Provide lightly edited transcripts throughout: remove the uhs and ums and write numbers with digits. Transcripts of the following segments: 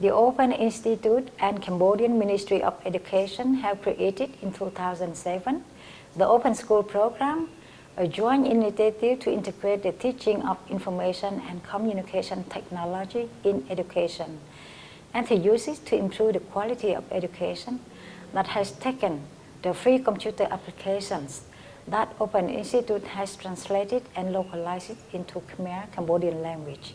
The Open Institute and Cambodian Ministry of Education have created in 2007 the Open School Program, a joint initiative to integrate the teaching of information and communication technology in education, and to use it to improve the quality of education that has taken the free computer applications that Open Institute has translated and localized it into Khmer Cambodian language.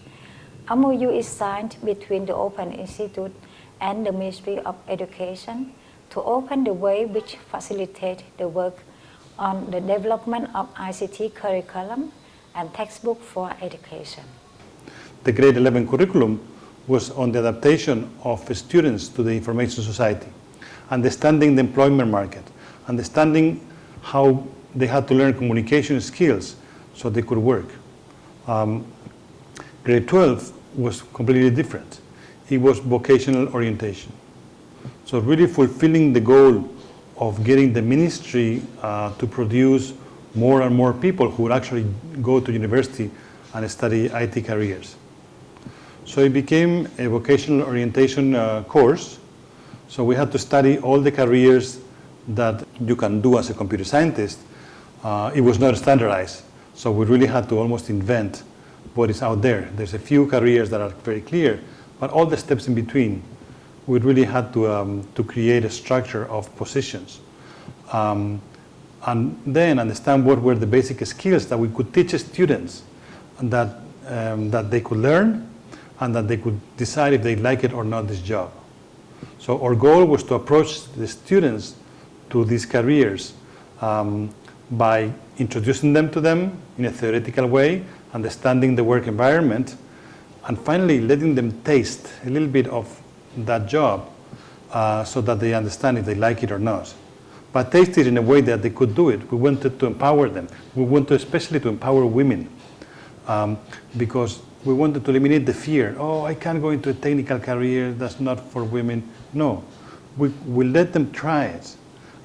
A MOU is signed between the Open Institute and the Ministry of Education to open the way which facilitate the work on the development of ICT curriculum and textbook for education. The grade 11 curriculum was on the adaptation of students to the information society, understanding the employment market, understanding how they had to learn communication skills so they could work. Grade 12 was completely different. It was vocational orientation. So really fulfilling the goal of getting the ministry to produce more and more people who would actually go to university and study IT careers. So it became a vocational orientation course. So we had to study all the careers that you can do as a computer scientist. It was not standardized. So we really had to almost invent what is out there. There's a few careers that are very clear, but all the steps in between, we really had to create a structure of positions. And then understand what were the basic skills that we could teach students and that they could learn and that they could decide if they like it or not, this job. So our goal was to approach the students to these careers by introducing them to them in a theoretical way, understanding the work environment, and finally letting them taste a little bit of that job so that they understand if they like it or not. But taste it in a way that they could do it. We wanted to empower them. We wanted especially to empower women because we wanted to eliminate the fear. Oh, I can't go into a technical career, that's not for women. No, we let them try it,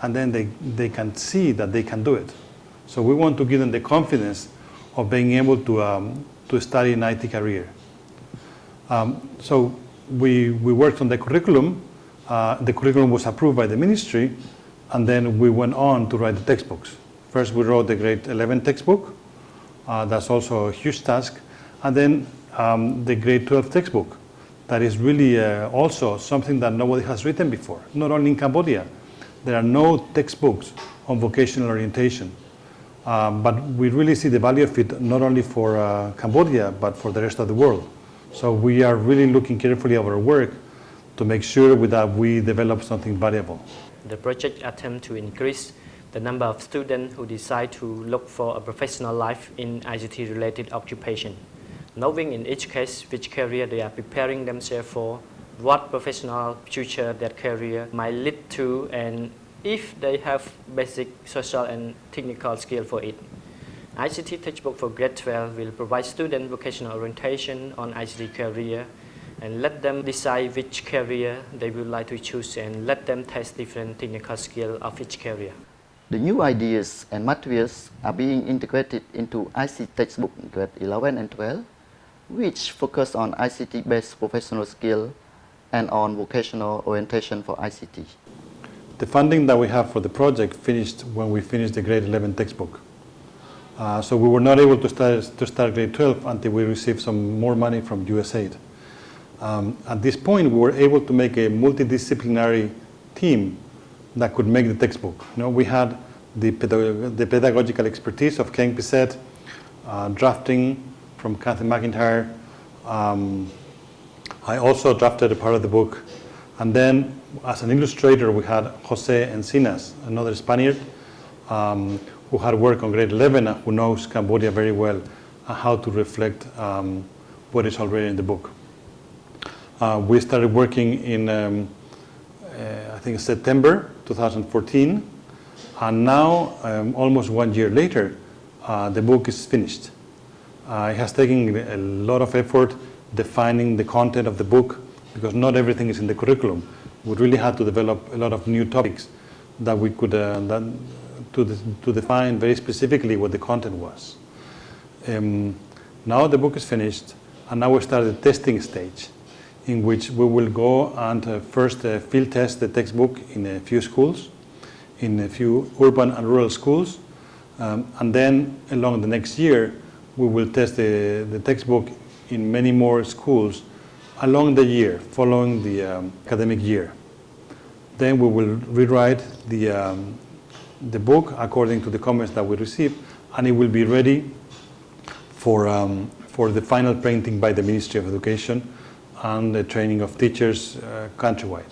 and then they can see that they can do it. So we want to give them the confidence of being able to study an IT career. So we worked on the curriculum. The curriculum was approved by the ministry, and then we went on to write the textbooks. First we wrote the grade 11 textbook. That's also a huge task. And then the grade 12 textbook. That is really also something that nobody has written before, not only in Cambodia. There are no textbooks on vocational orientation. But we really see the value of it not only for Cambodia, but for the rest of the world. So we are really looking carefully at our work to make sure that we develop something valuable. The project attempts to increase the number of students who decide to look for a professional life in ICT-related occupation, knowing in each case which career they are preparing themselves for, what professional future that career might lead to, and if they have basic social and technical skill for it. ICT textbook for grade 12 will provide students vocational orientation on ICT career and let them decide which career they would like to choose and let them test different technical skills of each career. The new ideas and materials are being integrated into ICT textbook grade 11 and 12, which focus on ICT-based professional skill and on vocational orientation for ICT. The funding that we have for the project finished when we finished the grade 11 textbook. So we were not able to start grade 12 until we received some more money from USAID. At this point, we were able to make a multidisciplinary team that could make the textbook. You know, we had the pedagogical expertise of Ken Pisset, drafting from Kathy McIntyre. I also drafted a part of the book. And then, as an illustrator, we had Jose Encinas, another Spaniard, who had worked on grade 11 and who knows Cambodia very well and how to reflect what is already in the book. We started working in, I think, September 2014, and now, almost 1 year later, the book is finished. It has taken a lot of effort defining the content of the book, because not everything is in the curriculum. We really had to develop a lot of new topics that we could to define very specifically what the content was. Now the book is finished, and now we start the testing stage. in which we will go and first field test the textbook in a few schools, in a few urban and rural schools, and then along the next year we will test the textbook in many more schools along the year, following the academic year. Then we will rewrite the book according to the comments that we receive, and it will be ready for the final printing by the Ministry of Education and the training of teachers countrywide.